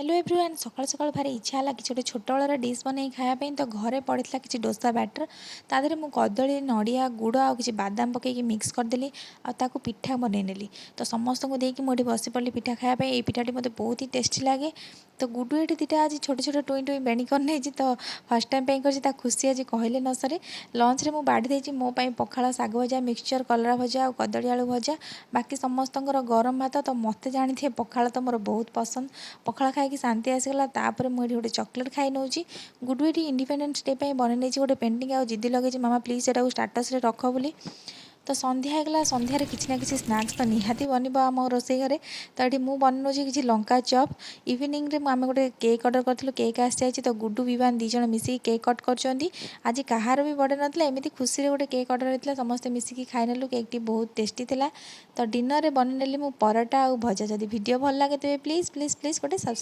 Hello everyone सकाल सकाल भारी इच्छा है कि गोटे छोट बेलर डिश बन खायापी तो घरे पड़ा कि डोसा बैटर तादेह मुझे कदली नड़िया गुड़ आ कि बादाम पकईकि मिक्स करदेली आताको पिठा बनईनेली तो समस्त को देकी मुझे बसी पड़ी पिठा खायापी ये पिठाटी मत बहुत ही टेस्टी लगे। तो गुडू ये दीटा आज छोट छोट टुई टुई बेणी कर तो फर्स्ट टाइम कर खुशी आज कहले न सरे। लंच रे मु बाढ़ी देती मो पखाला साग भजा मिक्सचर कलरा भजा और कदली आलू भजा बाकी समस्त गरम भात तो मत जानी थे पखाला तो मोर बहुत पसंद पखाला खाई शांति आसगला। तापर मुझे गोटे चॉकलेट खाई नौ गुडू ये इंडिपेंडेंस डे पे बनई गोटे पेंटिंग आ जिद्दी लगे मामा प्लीज एटा स्टाटस रख बोली। तो संध्या होगा संध्यार किसी ना किसी स्नाक्स तो निहाती बनब आम रोसे घरे। तो ये मुझे बनौर कि लंका चप इवनिंग रे आम गोटे केक अर्डर करूँ केक आसी जाइए तो गुडू विवान दीज मिसिक केक कट कर आज कहार भी बर्थडे नाला एमती खुशी गोटे केक अर्डर होता समस्ते मिसिकी खाईनेलु केक टी बहुत टेस्टी थिला। तो डिनर रे बनईनेली मु पराटा और भजा जदि वीडियो भल लगे तेज प्लीज प्लीज प्लीज गोटे